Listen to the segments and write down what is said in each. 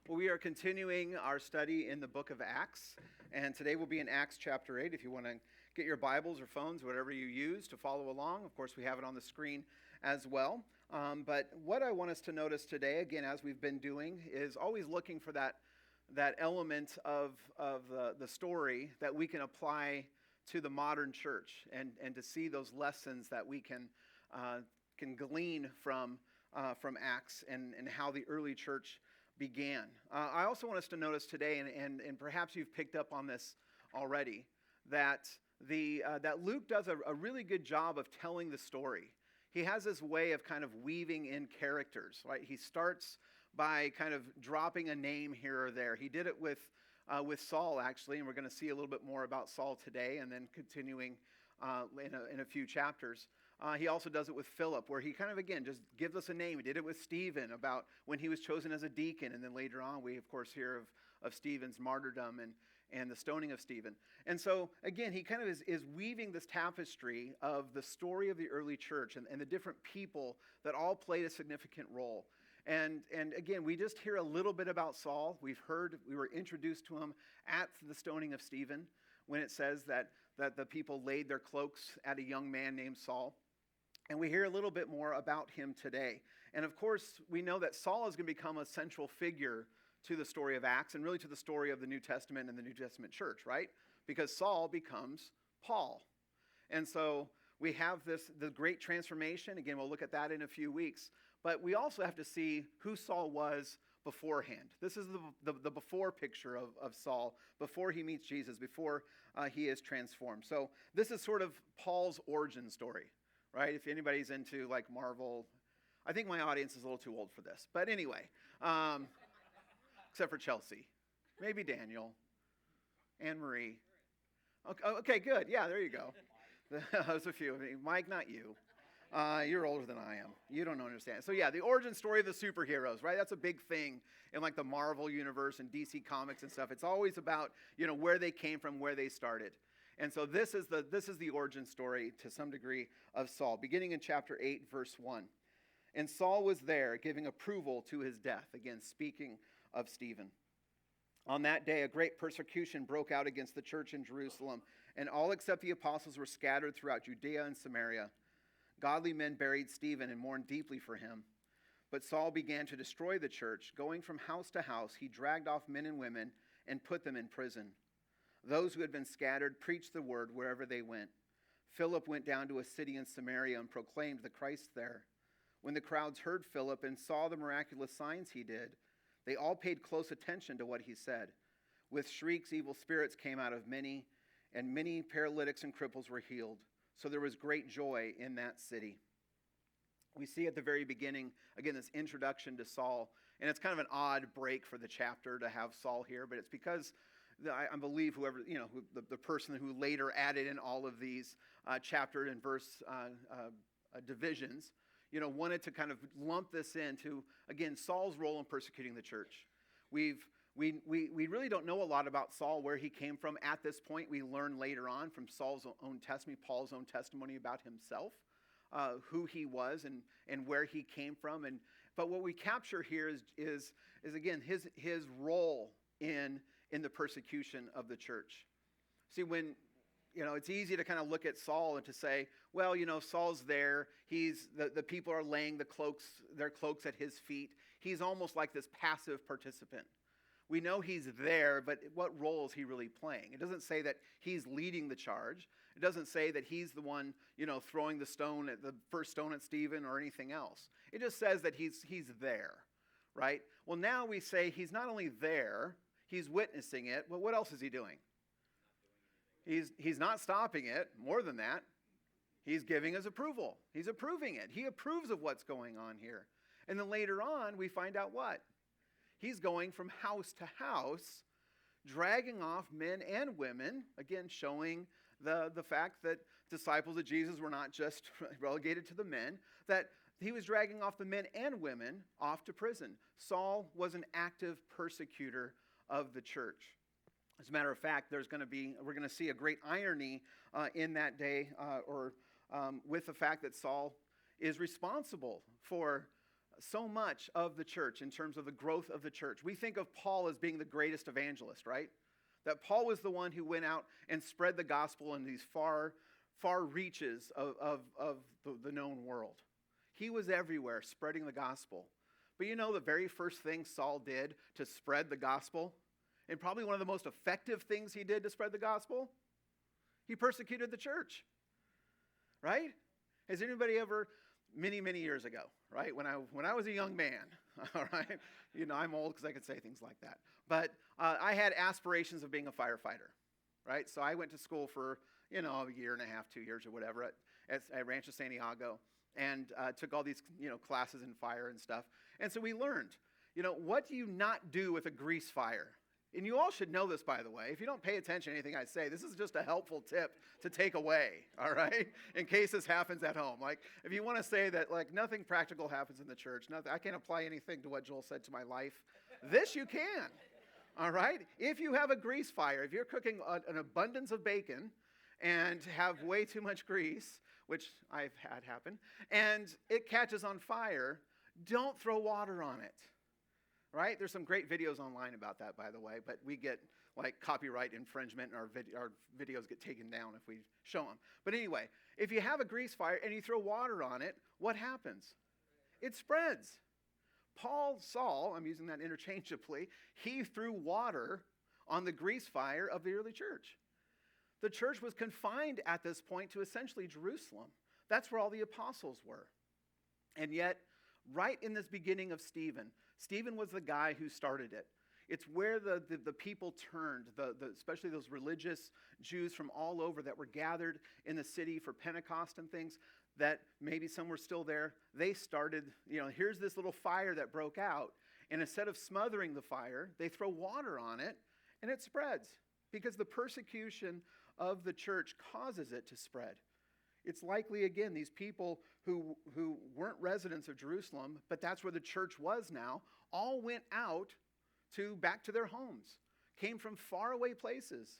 Well, we are continuing our study in the book of Acts, and today we'll be in Acts chapter 8. If you want to get your Bibles or phones, whatever you use to follow along, of course, we have it on the screen as well. But what I want us to notice today, again, as we've been doing, is always looking for that element of the story that we can apply to the modern church and to see those lessons that we can glean from Acts and how the early church began. I also want us to notice today, and perhaps you've picked up on this already, that Luke does a really good job of telling the story. He has this way of kind of weaving in characters, right? He starts by kind of dropping a name here or there. He did it with Saul, actually, and we're going to see a little bit more about Saul today, and then continuing in a few chapters. He also does it with Philip, where he kind of, again, just gives us a name. He did it with Stephen about when he was chosen as a deacon. And then later on, we, of course, hear of Stephen's martyrdom and the stoning of Stephen. And so, again, he kind of is weaving this tapestry of the story of the early church and the different people that all played a significant role. And again, we just hear a little bit about Saul. We were introduced to him at the stoning of Stephen when it says that the people laid their cloaks at a young man named Saul. And we hear a little bit more about him today. And of course, we know that Saul is going to become a central figure to the story of Acts and really to the story of the New Testament and the New Testament church, right? Because Saul becomes Paul. And so we have the great transformation. Again, we'll look at that in a few weeks. But we also have to see who Saul was beforehand. This is the before picture of Saul, before he meets Jesus, before he is transformed. So this is sort of Paul's origin story. Right? If anybody's into like Marvel, I think my audience is a little too old for this. But anyway, except for Chelsea, maybe Daniel, Anne Marie. Okay, good. Yeah, there you go. There's a few of me. Mike, not you. You're older than I am. You don't understand. So yeah, the origin story of the superheroes, right? That's a big thing in like the Marvel universe and DC Comics and stuff. It's always about, where they came from, where they started. And so this is the origin story to some degree of Saul, beginning in chapter 8, verse 1. And Saul was there giving approval to his death, again, speaking of Stephen. On that day, a great persecution broke out against the church in Jerusalem, and all except the apostles were scattered throughout Judea and Samaria. Godly men buried Stephen and mourned deeply for him. But Saul began to destroy the church. Going from house to house, he dragged off men and women and put them in prison. Those who had been scattered preached the word wherever they went. Philip went down to a city in Samaria and proclaimed the Christ there. When the crowds heard Philip and saw the miraculous signs he did, they all paid close attention to what he said. With shrieks, evil spirits came out of many, and many paralytics and cripples were healed. So there was great joy in that city. We see at the very beginning, again, this introduction to Saul, and it's kind of an odd break for the chapter to have Saul here, but it's because I believe whoever, the person who later added in all of these chapter and verse divisions, wanted to kind of lump this into, again, Saul's role in persecuting the church. We really don't know a lot about Saul, where he came from at this point. We learn later on from Saul's own testimony, Paul's own testimony about himself, who he was and where he came from. But what we capture here is again, his role in the persecution of the church. See, when, it's easy to kind of look at Saul and to say, well, Saul's there. He's the people are laying their cloaks at his feet. He's almost like this passive participant. We know he's there, but what role is he really playing? It doesn't say that he's leading the charge. It doesn't say that he's the one, throwing the first stone at Stephen or anything else. It just says that he's there, right? Well, now we say he's not only there, he's witnessing it. Well, what else is he doing? He's not stopping it. More than that, he's giving his approval. He's approving it. He approves of what's going on here. And then later on, we find out what? He's going from house to house, dragging off men and women, again, showing the fact that disciples of Jesus were not just relegated to the men, that he was dragging off the men and women off to prison. Saul was an active persecutor of the church. As a matter of fact, we're going to see a great irony in that day, with the fact that Saul is responsible for so much of the church in terms of the growth of the church. We think of Paul as being the greatest evangelist, right? That Paul was the one who went out and spread the gospel in these far reaches of the known world. He was everywhere spreading the gospel. But you know the very first thing Saul did to spread the gospel, and probably one of the most effective things he did to spread the gospel? He persecuted the church, right? Has anybody ever, many years ago, right? When I was a young man, all right? You know, I'm old because I could say things like that. But I had aspirations of being a firefighter, right? So I went to school for, a year and a half, 2 years or whatever at Rancho Santiago, and took all these, classes in fire and stuff. And so we learned, what do you not do with a grease fire? And you all should know this, by the way. If you don't pay attention to anything I say, this is just a helpful tip to take away, all right? In case this happens at home. Like, if you want to say that, like, nothing practical happens in the church, I can't apply anything to what Joel said to my life, this you can, all right? If you have a grease fire, if you're cooking an abundance of bacon and have way too much grease, which I've had happen, and it catches on fire, don't throw water on it. Right? There's some great videos online about that, by the way, but we get like copyright infringement and our videos get taken down if we show them. But anyway, if you have a grease fire and you throw water on it, what happens? It spreads. Saul, I'm using that interchangeably, he threw water on the grease fire of the early church. The church was confined at this point to essentially Jerusalem. That's where all the apostles were. And yet, right in this beginning of Stephen was the guy who started it. It's where the people turned, especially those religious Jews from all over that were gathered in the city for Pentecost and things, that maybe some were still there. They started, here's this little fire that broke out, and instead of smothering the fire, they throw water on it, and it spreads, because the persecution of the church causes it to spread. It's likely, again, these people who weren't residents of Jerusalem, but that's where the church was now, all went out back to their homes, came from faraway places,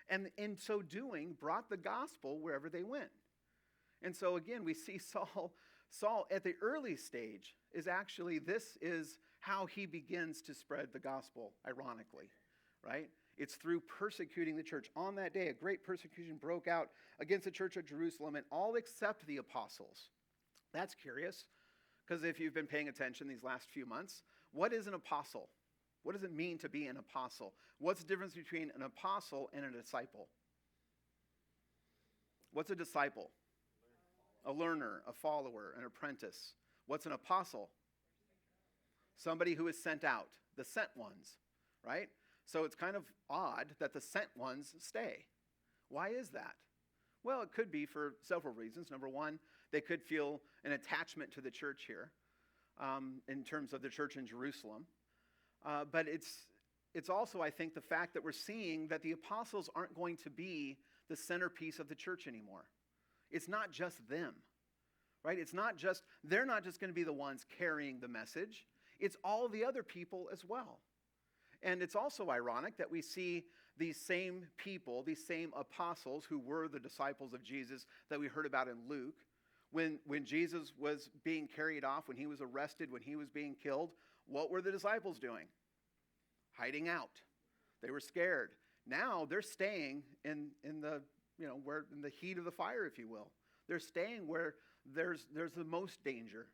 and in so doing, brought the gospel wherever they went. And so again, we see Saul at the early stage this is how he begins to spread the gospel, ironically, right? It's through persecuting the church. On that day, a great persecution broke out against the church of Jerusalem, and all except the apostles. That's curious, because if you've been paying attention these last few months, what is an apostle? What does it mean to be an apostle? What's the difference between an apostle and a disciple? What's a disciple? A learner, a follower, an apprentice. What's an apostle? Somebody who is sent out, the sent ones, right? So it's kind of odd that the sent ones stay. Why is that? Well, it could be for several reasons. Number one, they could feel an attachment to the church here in terms of the church in Jerusalem. But it's also, I think, the fact that we're seeing that the apostles aren't going to be the centerpiece of the church anymore. It's not just them, right? They're not just going to be the ones carrying the message. It's all the other people as well. And it's also ironic that we see these same people, these same apostles who were the disciples of Jesus that we heard about in Luke, when Jesus was being carried off, when he was arrested, when he was being killed, what were the disciples doing? Hiding out. They were scared. Now they're staying in the heat of the fire, if you will. They're staying where there's the most danger.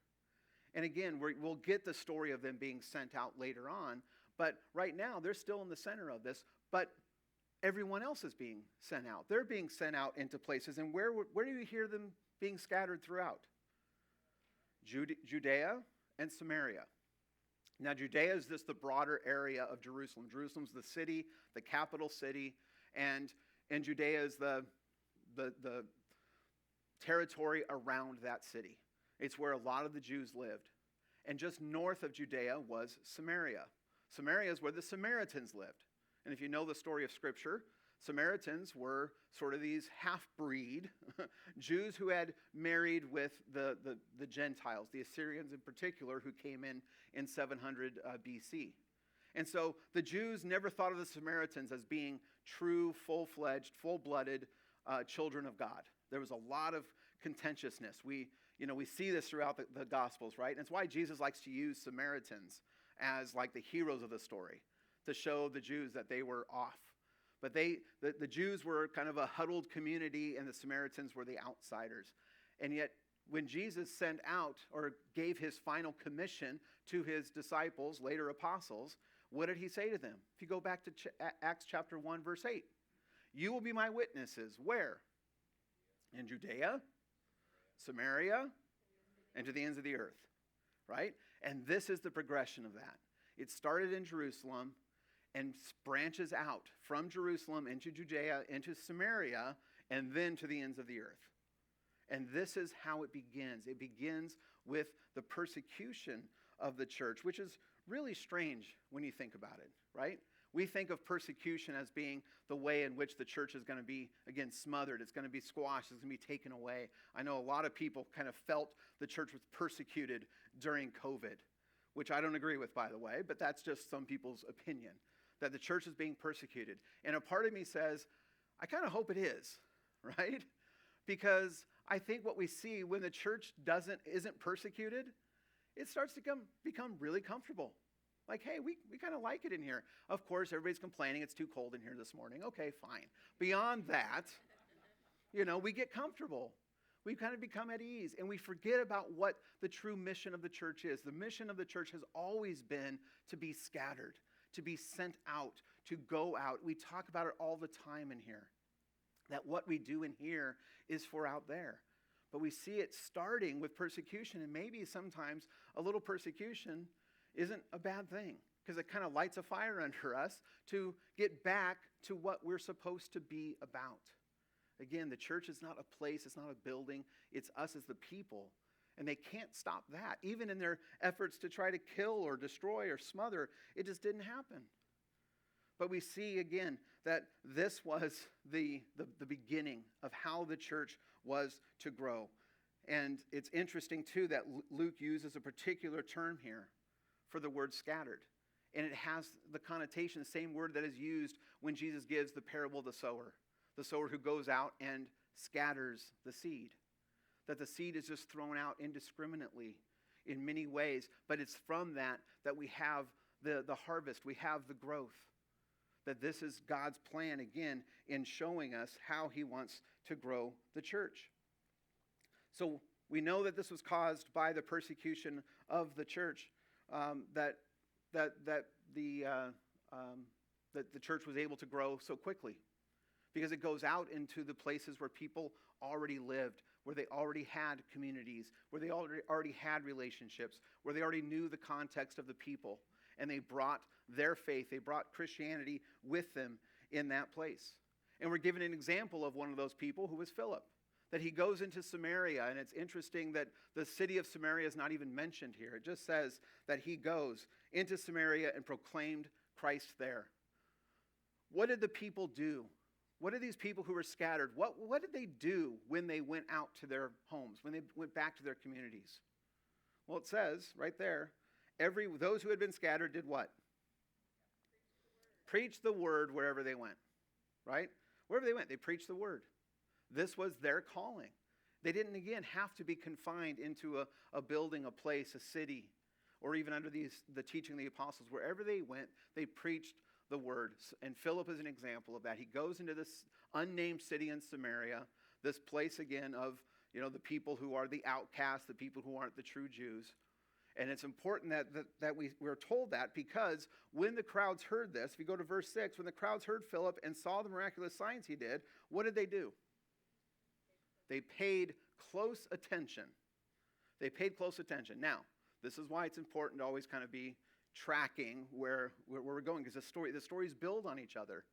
And again, we'll get the story of them being sent out later on. But right now, they're still in the center of this. But everyone else is being sent out. They're being sent out into places. And where do you hear them being scattered throughout? Judea and Samaria. Now, Judea is just the broader area of Jerusalem. Jerusalem's the city, the capital city. And Judea is the territory around that city. It's where a lot of the Jews lived. And just north of Judea was Samaria. Samaria is where the Samaritans lived. And if you know the story of Scripture, Samaritans were sort of these half-breed Jews who had married with the Gentiles, the Assyrians in particular, who came in 700 BC. And so the Jews never thought of the Samaritans as being true, full-fledged, full-blooded children of God. There was a lot of contentiousness. We see this throughout the Gospels, right? And it's why Jesus likes to use Samaritans as like the heroes of the story to show the Jews that they were off. But the Jews were kind of a huddled community, and the Samaritans were the outsiders. And yet, when Jesus sent out or gave his final commission to his disciples, later apostles, what did he say to them? If you go back to Acts chapter 1, verse 8, you will be my witnesses. Where? In Judea, Samaria, and to the ends of the earth, right? And this is the progression of that. It started in Jerusalem and branches out from Jerusalem into Judea, into Samaria, and then to the ends of the earth. And this is how it begins. It begins with the persecution of the church, which is really strange when you think about it, right? We think of persecution as being the way in which the church is going to be, again, smothered. It's going to be squashed. It's going to be taken away. I know a lot of people kind of felt the church was persecuted during COVID, which I don't agree with, by the way, but that's just some people's opinion, that the church is being persecuted. And a part of me says, I kind of hope it is, right? Because I think what we see when the church isn't persecuted, it starts to become really comfortable. Like, hey, we kind of like it in here. Of course, everybody's complaining it's too cold in here this morning. Okay, fine. Beyond that, we get comfortable. We kind of become at ease, and we forget about what the true mission of the church is. The mission of the church has always been to be scattered, to be sent out, to go out. We talk about it all the time in here, that what we do in here is for out there. But we see it starting with persecution, and maybe sometimes a little persecution isn't a bad thing, because it kind of lights a fire under us to get back to what we're supposed to be about. Again, the church is not a place, it's not a building, it's us as the people. And they can't stop that. Even in their efforts to try to kill or destroy or smother, it just didn't happen. But we see again that this was the beginning of how the church was to grow. And it's interesting too that Luke uses a particular term here for the word scattered. And it has the connotation, the same word that is used when Jesus gives the parable of the sower who goes out and scatters the seed. That the seed is just thrown out indiscriminately in many ways, but it's from that we have the harvest, we have the growth. That this is God's plan, again, in showing us how he wants to grow the church. So we know that this was caused by the persecution of the church, that the church was able to grow so quickly, because it goes out into the places where people already lived, where they already had communities, where they already had relationships, where they already knew the context of the people, and they brought their faith, they brought Christianity with them in that place. And we're given an example of one of those people, who was Philip, that he goes into Samaria, and it's interesting that the city of Samaria is not even mentioned here. It just says that he goes into Samaria and proclaimed Christ there. What did the people do? What did these people who were scattered, what did they do when they went out to their homes, when they went back to their communities? Well, it says right there, those who had been scattered did what? Preached the word wherever they went, right? Wherever they went, they preached the word. This was their calling. They didn't, again, have to be confined into a building, a place, a city, or even under the teaching of the apostles. Wherever they went, they preached the word. And Philip is an example of that. He goes into this unnamed city in Samaria, this place, again, of the people who are the outcasts, the people who aren't the true Jews. And it's important that we're told that, because when the crowds heard this, if you go to verse 6, when the crowds heard Philip and saw the miraculous signs he did, what did they do? They paid close attention. They paid close attention. Now, this is why it's important to always kind of be tracking where we're going, because the stories build on each other,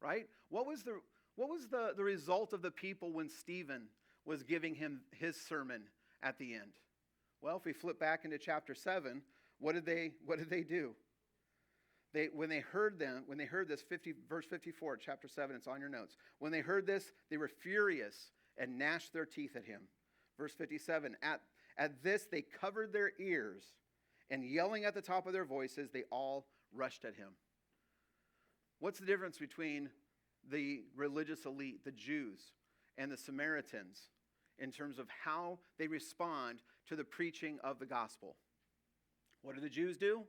right? What was the result of the people when Stephen was giving him his sermon at the end? Well, if we flip back into chapter 7, what did they do? When they heard this, verse 54, chapter 7, it's on your notes. When they heard this, they were furious and gnashed their teeth at him. Verse 57, at this they covered their ears, and yelling at the top of their voices, they all rushed at him. What's the difference between the religious elite, the Jews, and the Samaritans in terms of how they respond to the preaching of the gospel. What do the Jews do?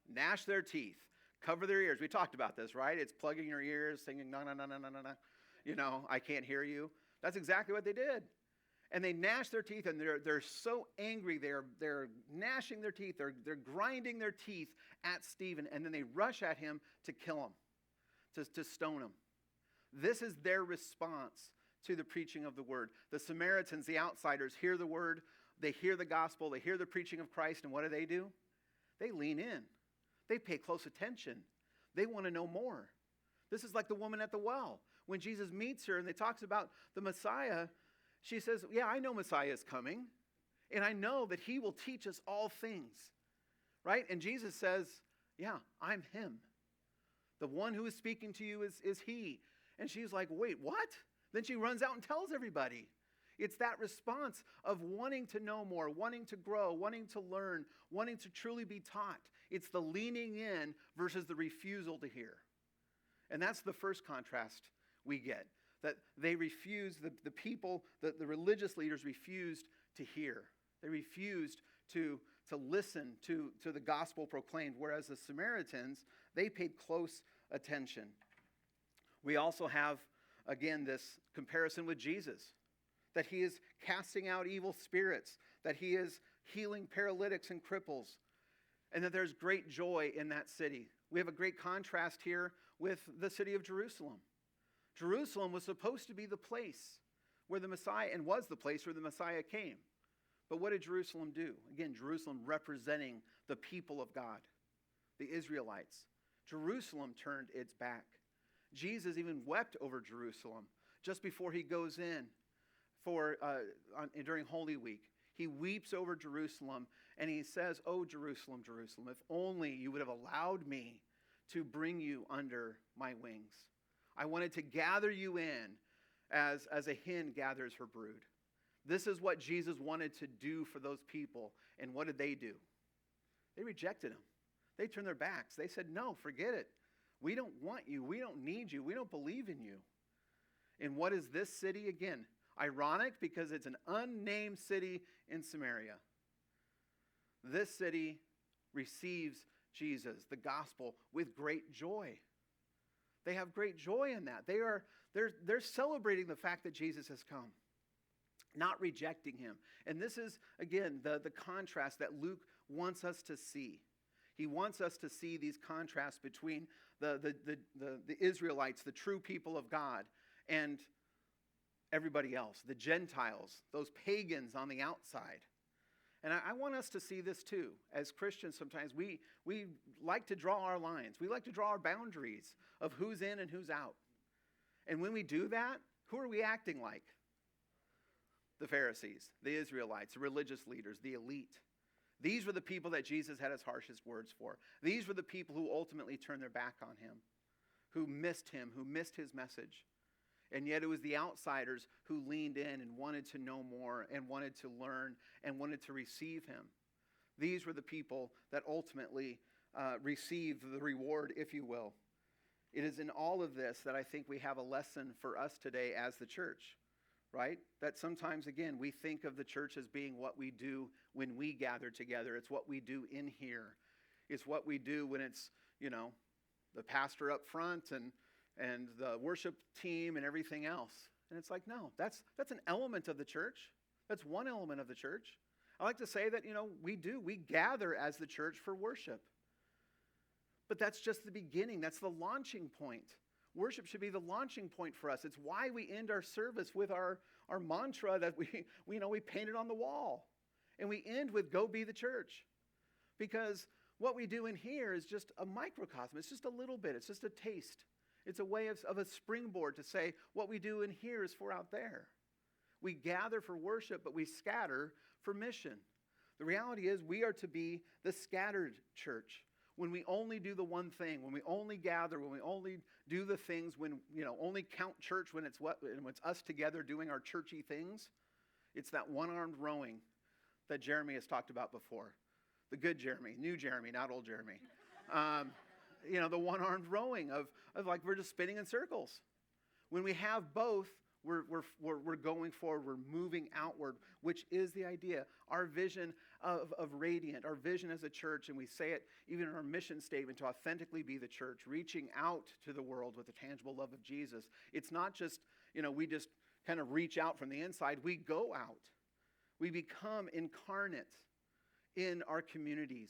Gnash their teeth, cover their ears. We talked about this, right? It's plugging your ears, singing, no, no, no, no, no, no, no. I can't hear you. That's exactly what they did. And they gnash their teeth, and they're so angry. They're gnashing their teeth. They're grinding their teeth at Stephen, and then they rush at him to kill him, to stone him. This is their response to the preaching of the word. The Samaritans, the outsiders, hear the word. They hear the gospel. They hear the preaching of Christ, and what do? They lean in. They pay close attention. They want to know more. This is like the woman at the well. When Jesus meets her and they talks about the Messiah, she says, yeah, I know Messiah is coming, and I know that he will teach us all things, right? And Jesus says, yeah, I'm him. The one who is speaking to you is he. And she's like, wait, what? Then she runs out and tells everybody. It's that response of wanting to know more, wanting to grow, wanting to learn, wanting to truly be taught. It's the leaning in versus the refusal to hear. And that's the first contrast we get, that they refused, the people, the religious leaders refused to hear. They refused to listen to the gospel proclaimed, whereas the Samaritans, they paid close attention. We also have, again, this comparison with Jesus, that he is casting out evil spirits, that he is healing paralytics and cripples, and that there's great joy in that city. We have a great contrast here with the city of Jerusalem. Jerusalem was supposed to be the place where the Messiah, and was the place where the Messiah came. But what did Jerusalem do? Again, Jerusalem representing the people of God, the Israelites. Jerusalem turned its back. Jesus even wept over Jerusalem just before he goes in during Holy Week. He weeps over Jerusalem and he says, "Oh, Jerusalem, Jerusalem, if only you would have allowed me to bring you under my wings. I wanted to gather you in as a hen gathers her brood." This is what Jesus wanted to do for those people. And what did they do? They rejected him. They turned their backs. They said, "No, forget it. We don't want you. We don't need you. We don't believe in you." And what is this city? Again, ironic because it's an unnamed city in Samaria. This city receives Jesus, the gospel, with great joy. They have great joy in that. They're celebrating the fact that Jesus has come, not rejecting him. And this is, again, the contrast that Luke wants us to see. He wants us to see these contrasts between the Israelites, the true people of God, and everybody else, the Gentiles, those pagans on the outside. And I want us to see this too. As Christians, sometimes we like to draw our lines. We like to draw our boundaries of who's in and who's out. And when we do that, who are we acting like? The Pharisees, the Israelites, the religious leaders, the elite. These were the people that Jesus had his harshest words for. These were the people who ultimately turned their back on him, who missed him, who missed his message. And yet it was the outsiders who leaned in and wanted to know more and wanted to learn and wanted to receive him. These were the people that ultimately received the reward, if you will. It is in all of this that I think we have a lesson for us today as the church, right? That sometimes, again, we think of the church as being what we do when we gather together. It's what we do in here. It's what we do when it's, the pastor up front and the worship team and everything else. And it's like, no, that's an element of the church. That's one element of the church. I like to say that, we gather as the church for worship. But that's just the beginning. That's the launching point. Worship should be the launching point for us. It's why we end our service with our mantra that we painted on the wall. And we end with "Go be the church." Because what we do in here is just a microcosm. It's just a little bit. It's just a taste. It's a way of a springboard to say what we do in here is for out there. We gather for worship, but we scatter for mission. The reality is we are to be the scattered church. When we only do the one thing, when we only gather, when we only do the things, when, only count church when it's us together doing our churchy things, it's that one-armed rowing that Jeremy has talked about before. The good Jeremy, new Jeremy, not old Jeremy. The one-armed rowing of like we're just spinning in circles. When we have both, We're going forward. We're moving outward, which is the idea. Our vision of Radiant, our vision as a church, and we say it even in our mission statement, to authentically be the church, reaching out to the world with the tangible love of Jesus. It's not just, we just kind of reach out from the inside. We go out. We become incarnate in our communities.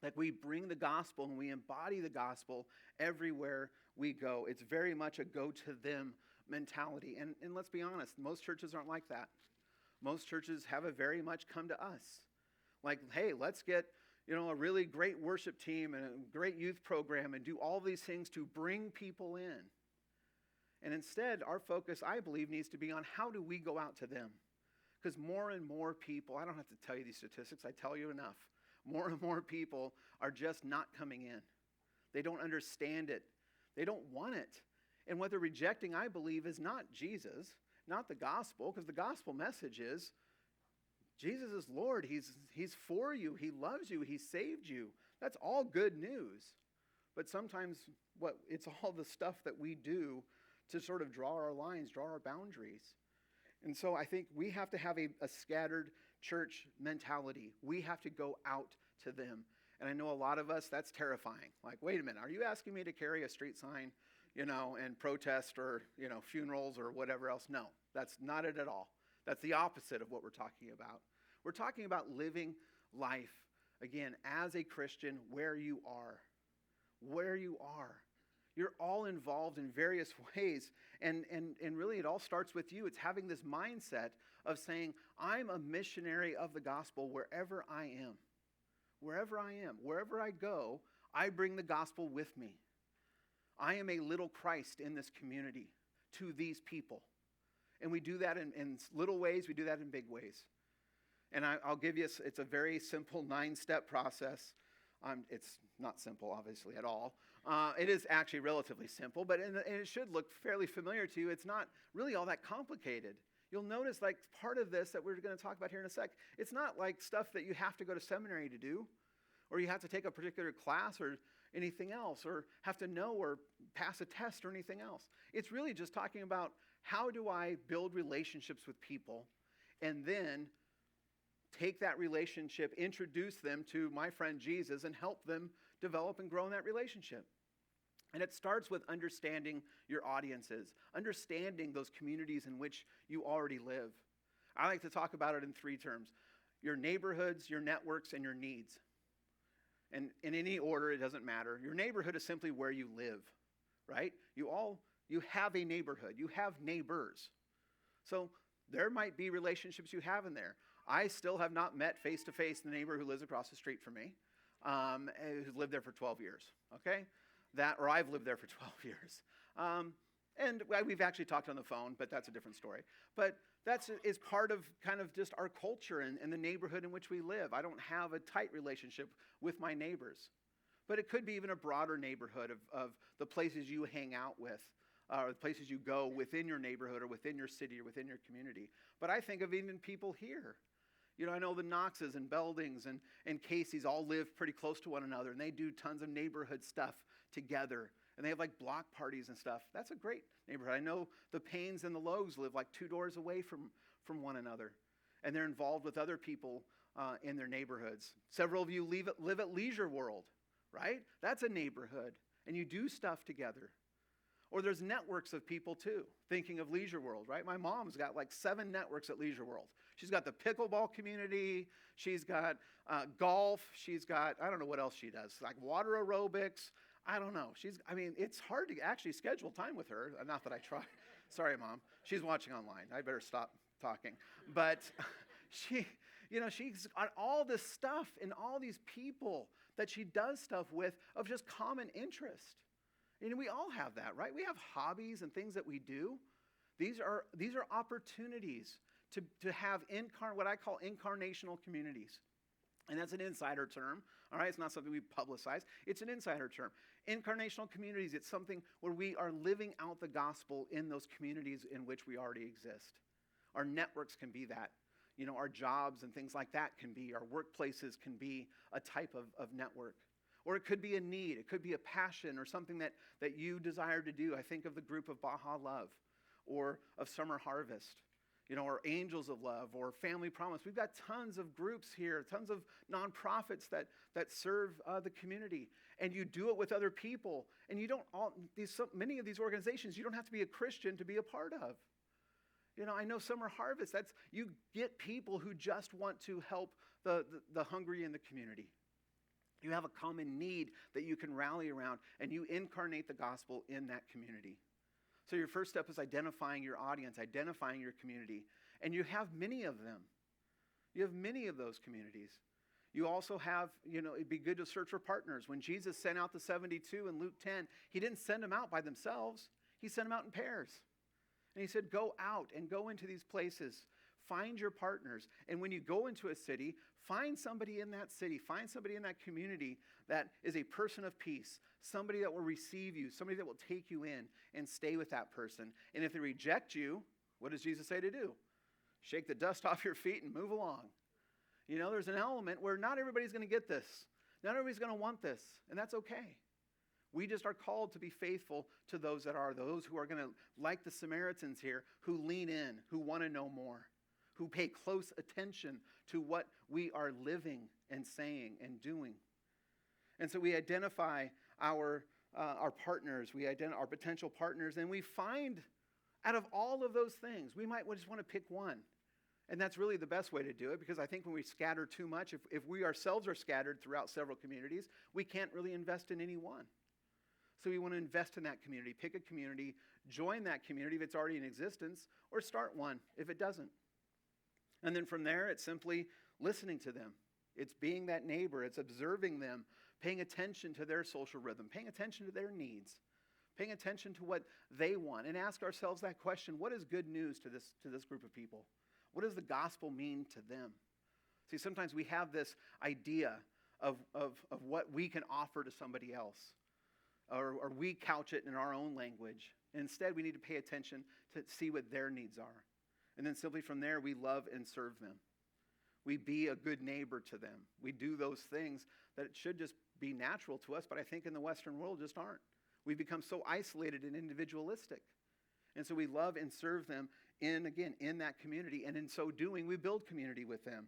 Like we bring the gospel and we embody the gospel everywhere we go. It's very much a go-to-them mentality. And let's be honest, most churches aren't like that. Most churches have a very much come to us. Like, hey, let's get, a really great worship team and a great youth program and do all these things to bring people in. And instead, our focus, I believe, needs to be on how do we go out to them? Because more and more people, I don't have to tell you these statistics, I tell you enough. More and more people are just not coming in. They don't understand it. They don't want it. And what they're rejecting, I believe, is not Jesus, not the gospel, because the gospel message is Jesus is Lord. He's for you. He loves you. He saved you. That's all good news. But sometimes it's all the stuff that we do to sort of draw our lines, draw our boundaries. And so I think we have to have a scattered church mentality. We have to go out to them. And I know a lot of us, that's terrifying. Like, wait a minute, are you asking me to carry a street sign, and protest or, funerals or whatever else? No, that's not it at all. That's the opposite of what we're talking about. We're talking about living life, again, as a Christian where you are. Where you are. You're all involved in various ways. And really it all starts with you. It's having this mindset of saying, I'm a missionary of the gospel wherever I am. Wherever I am. Wherever I go, I bring the gospel with me. I am a little Christ in this community to these people. And we do that in little ways. We do that in big ways. And I'll give you, it's a very simple 9-step process. It's not simple, obviously, at all. It is actually relatively simple, but and it should look fairly familiar to you. It's not really all that complicated. You'll notice, like, part of this that we're going to talk about here in a sec, it's not like stuff that you have to go to seminary to do, or you have to take a particular class or anything else, or have to know or pass a test or anything else. It's really just talking about how do I build relationships with people and then take that relationship, introduce them to my friend Jesus, and help them develop and grow in that relationship. And it starts with understanding your audiences, understanding those communities in which you already live. I like to talk about it in 3 terms: your neighborhoods, your networks, and your needs. And in any order, it doesn't matter. Your neighborhood is simply where you live, right? You have a neighborhood. You have neighbors. So there might be relationships you have in there. I still have not met face-to-face the neighbor who lives across the street from me, who's lived there for 12 years, okay? Or I've lived there for 12 years. And we've actually talked on the phone, but that's a different story. But is part of kind of just our culture and the neighborhood in which we live. I don't have a tight relationship with my neighbors. But it could be even a broader neighborhood of the places you hang out with, or the places you go within your neighborhood or within your city or within your community. But I think of even people here. I know the Knoxes and Beldings and Casey's all live pretty close to one another, and they do tons of neighborhood stuff together. And they have like block parties and stuff. That's a great neighborhood. I know the Paynes and the Logues live like 2 doors away from one another. And they're involved with other people in their neighborhoods. Several of you live at Leisure World, right? That's a neighborhood. And you do stuff together. Or there's networks of people too, thinking of Leisure World, right? My mom's got like 7 networks at Leisure World. She's got the pickleball community. She's got golf. She's got, I don't know what else she does, like water aerobics. I don't know. It's hard to actually schedule time with her. Not that I try. Sorry, Mom. She's watching online. I better stop talking. But she's got all this stuff and all these people that she does stuff with of just common interest. And we all have that, right? We have hobbies and things that we do. These are opportunities to have what I call incarnational communities. And that's an insider term, all right? It's not something we publicize. It's an insider term. Incarnational communities, it's something where we are living out the gospel in those communities in which we already exist. Our networks can be that. Our jobs and things like that can be. Our workplaces can be a type of network. Or it could be a need. It could be a passion or something that you desire to do. I think of the group of Baja Love. or of Summer Harvest, or Angels of Love, or Family Promise. We've got tons of groups here, tons of nonprofits that serve the community. And you do it with other people. And you don't many of these organizations, you don't have to be a Christian to be a part of. I know Summer Harvest, you get people who just want to help the hungry in the community. You have a common need that you can rally around, and you incarnate the gospel in that community. So your first step is identifying your audience, identifying your community. And you have many of them. You have many of those communities. You also have, it'd be good to search for partners. When Jesus sent out the 72 in Luke 10, he didn't send them out by themselves. He sent them out in pairs. And he said, go out and go into these places. Find your partners. And when you go into a city, find somebody in that city, find somebody in that community that is a person of peace, somebody that will receive you, somebody that will take you in and stay with that person. And if they reject you, what does Jesus say to do? Shake the dust off your feet and move along. There's an element where not everybody's going to get this. Not everybody's going to want this, and that's okay. We just are called to be faithful to those that are, those who are going to, like the Samaritans here, who lean in, who want to know more, who pay close attention to what we are living and saying and doing. And so we identify our partners, we identify our potential partners, and we find out of all of those things, we might just want to pick one. And that's really the best way to do it, because I think when we scatter too much, if we ourselves are scattered throughout several communities, we can't really invest in any one. So we want to invest in that community, pick a community, join that community if it's already in existence, or start one if it doesn't. And then from there, it's simply listening to them. It's being that neighbor. It's observing them, paying attention to their social rhythm, paying attention to their needs, paying attention to what they want, and ask ourselves that question: what is good news to this group of people? What does the gospel mean to them? See, sometimes we have this idea of what we can offer to somebody else, or we couch it in our own language. And instead, we need to pay attention to see what their needs are. And then simply from there, we love and serve them. We be a good neighbor to them. We do those things that it should just be natural to us, but I think in the Western world just aren't. We've become so isolated and individualistic. And so we love and serve them in that community. And in so doing, we build community with them.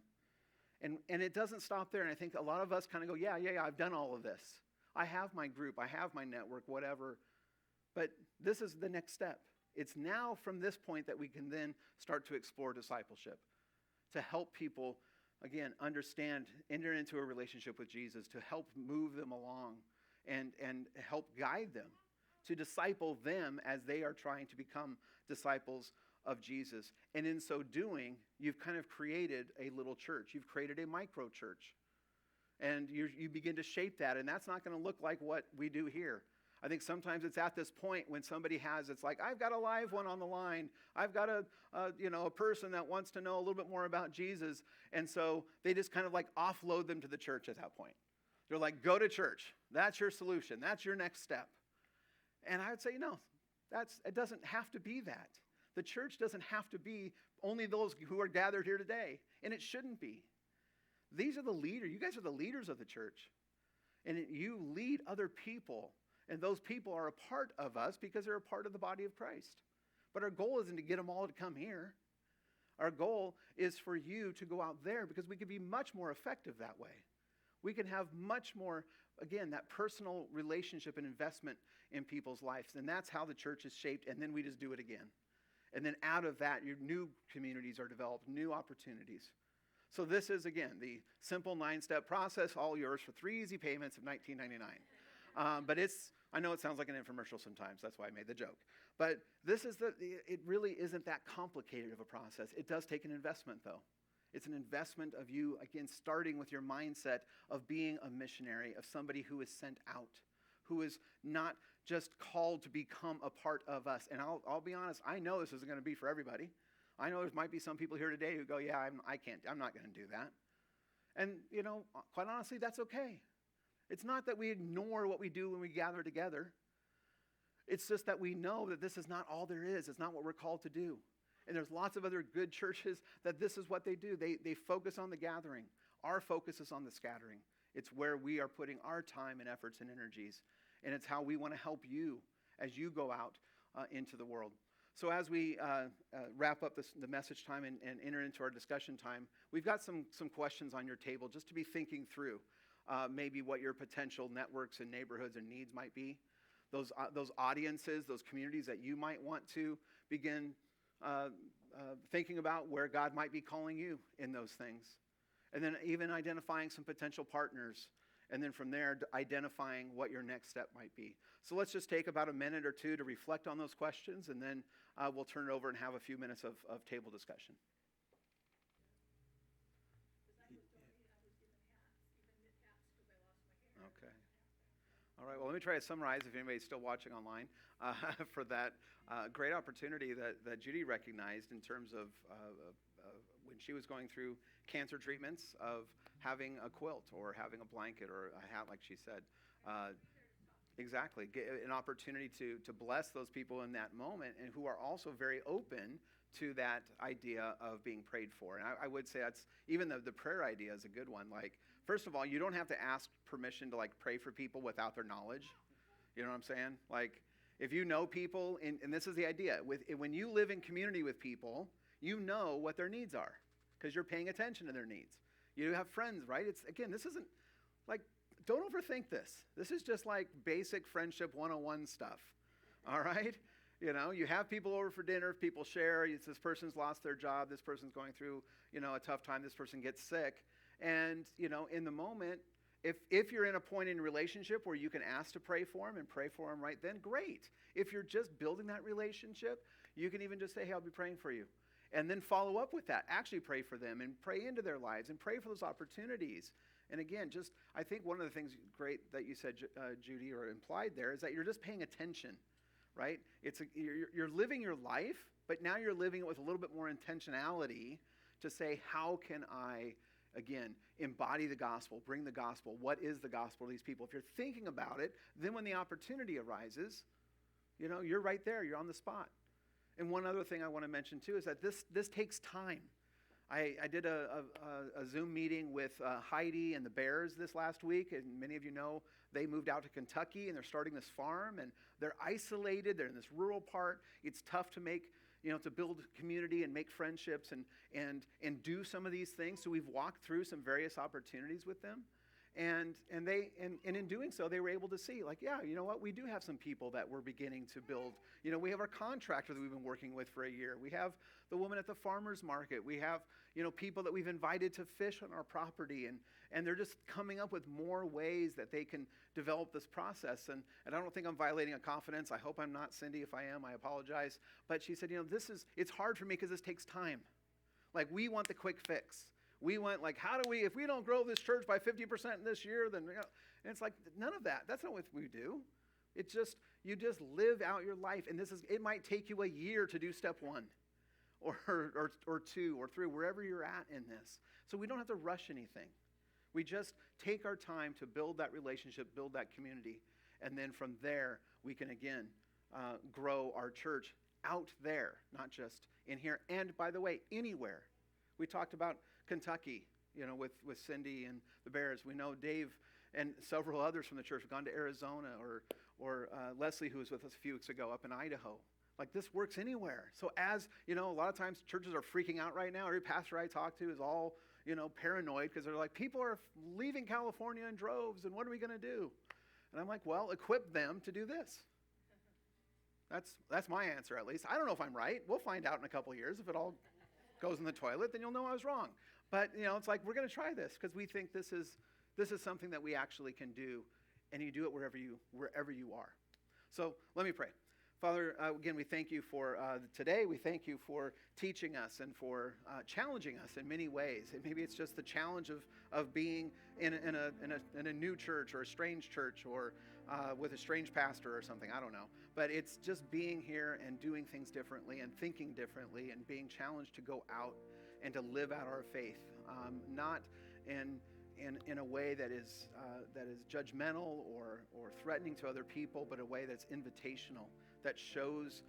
And it doesn't stop there. And I think a lot of us kind of go, yeah, I've done all of this. I have my group. I have my network, whatever. But this is the next step. It's now from this point that we can then start to explore discipleship, to help people, again, understand, enter into a relationship with Jesus, to help move them along and help guide them, to disciple them as they are trying to become disciples of Jesus. And in so doing, you've kind of created a little church. You've created a micro church. And you begin to shape that, and that's not going to look like what we do here. I think sometimes it's at this point when somebody it's like, I've got a live one on the line. I've got a person that wants to know a little bit more about Jesus. And so they just kind of like offload them to the church at that point. They're like, go to church. That's your solution. That's your next step. And I would say, no, it doesn't have to be that. The church doesn't have to be only those who are gathered here today. And it shouldn't be. These are the leaders. You guys are the leaders of the church. And you lead other people. And those people are a part of us because they're a part of the body of Christ. But our goal isn't to get them all to come here. Our goal is for you to go out there, because we can be much more effective that way. We can have much more, again, that personal relationship and investment in people's lives. And that's how the church is shaped. And then we just do it again. And then out of that, your new communities are developed, new opportunities. So this is, again, the simple 9-step process, all yours for 3 easy payments of $19.99. But I know it sounds like an infomercial sometimes. That's why I made the joke. But it really isn't that complicated of a process. It does take an investment, though. It's an investment of you, again, starting with your mindset of being a missionary, of somebody who is sent out, who is not just called to become a part of us. And I'll be honest, I know this isn't going to be for everybody. I know there might be some people here today who go, yeah, I'm not going to do that. And, quite honestly, that's okay. It's not that we ignore what we do when we gather together. It's just that we know that this is not all there is. It's not what we're called to do. And there's lots of other good churches that this is what they do. They focus on the gathering. Our focus is on the scattering. It's where we are putting our time and efforts and energies. And it's how we want to help you as you go out into the world. So as we wrap up the message time and enter into our discussion time, we've got some questions on your table just to be thinking through maybe what your potential networks and neighborhoods and needs might be. Those audiences, those communities that you might want to begin thinking about where God might be calling you in those things. And then even identifying some potential partners. And then from there, identifying what your next step might be. So let's just take about a minute or two to reflect on those questions, and then we'll turn it over and have a few minutes of table discussion. Okay. All right, well, let me try to summarize if anybody's still watching online for that great opportunity that Judy recognized in terms of when she was going through cancer treatments, of having a quilt or having a blanket or a hat, like she said. Exactly. Get an opportunity to bless those people in that moment, and who are also very open to that idea of being prayed for. And I would say that's, even the prayer idea is a good one. Like, first of all, you don't have to ask permission to pray for people without their knowledge. You know what I'm saying? Like, if you know people, and this is the idea, when you live in community with people, you know what their needs are because you're paying attention to their needs. You have friends, right? This isn't don't overthink this. This is just basic friendship 101 stuff. All right? You have people over for dinner, people share, this person's lost their job, this person's going through, a tough time, this person gets sick. And, in the moment, if you're in a point in relationship where you can ask to pray for them and pray for them right then, great. If you're just building that relationship, you can even just say, hey, I'll be praying for you. And then follow up with that. Actually pray for them and pray into their lives and pray for those opportunities. And again, I think one of the things great that you said, Judy, or implied there, is that you're just paying attention, right? You're living your life, but now you're living it with a little bit more intentionality to say, how can I, again, embody the gospel, bring the gospel? What is the gospel to these people? If you're thinking about it, then when the opportunity arises, you're right there. You're on the spot. And one other thing I want to mention too is that this takes time. I did a Zoom meeting with Heidi and the Bears this last week, and many of you know they moved out to Kentucky and they're starting this farm, and they're isolated. They're in this rural part. It's tough to make, to build community and make friendships and do some of these things. So we've walked through some various opportunities with them. And in doing so, they were able to see, you know what, we do have some people that we're beginning to build. We have our contractor that we've been working with for a year. We have the woman at the farmer's market. We have, people that we've invited to fish on our property. And they're just coming up with more ways that they can develop this process. And I don't think I'm violating a confidence. I hope I'm not, Cindy. If I am, I apologize. But she said, it's hard for me because this takes time. We want the quick fix. We went if we don't grow this church by 50% this year, then, and it's none of that. That's not what we do. It's just, you just live out your life. And it might take you a year to do step 1 or 2 or 3, wherever you're at in this. So we don't have to rush anything. We just take our time to build that relationship, build that community. And then from there, we can again grow our church out there, not just in here. And by the way, anywhere. We talked about Kentucky, with Cindy and the Bears. We know Dave and several others from the church have gone to Arizona, or Leslie, who was with us a few weeks ago, up in Idaho. This works anywhere. So as, a lot of times churches are freaking out right now. Every pastor I talk to is all, paranoid because they're people are leaving California in droves, and what are we going to do? And I'm well, equip them to do this. That's my answer, at least. I don't know if I'm right. We'll find out in a couple of years. If it all goes in the toilet, then you'll know I was wrong. But, it's we're going to try this because we think this is something that we actually can do, and you do it wherever you are. So let me pray. Father, again, we thank you for today. We thank you for teaching us and for challenging us in many ways. And maybe it's just the challenge of being in a new church or a strange church or with a strange pastor or something. I don't know. But it's just being here and doing things differently and thinking differently and being challenged to go out and to live out our faith, not in a way that is judgmental or threatening to other people, but a way that's invitational, that shows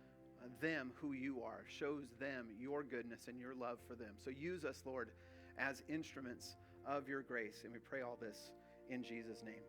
them who you are, shows them your goodness and your love for them. So use us, Lord, as instruments of your grace. And we pray all this in Jesus' name.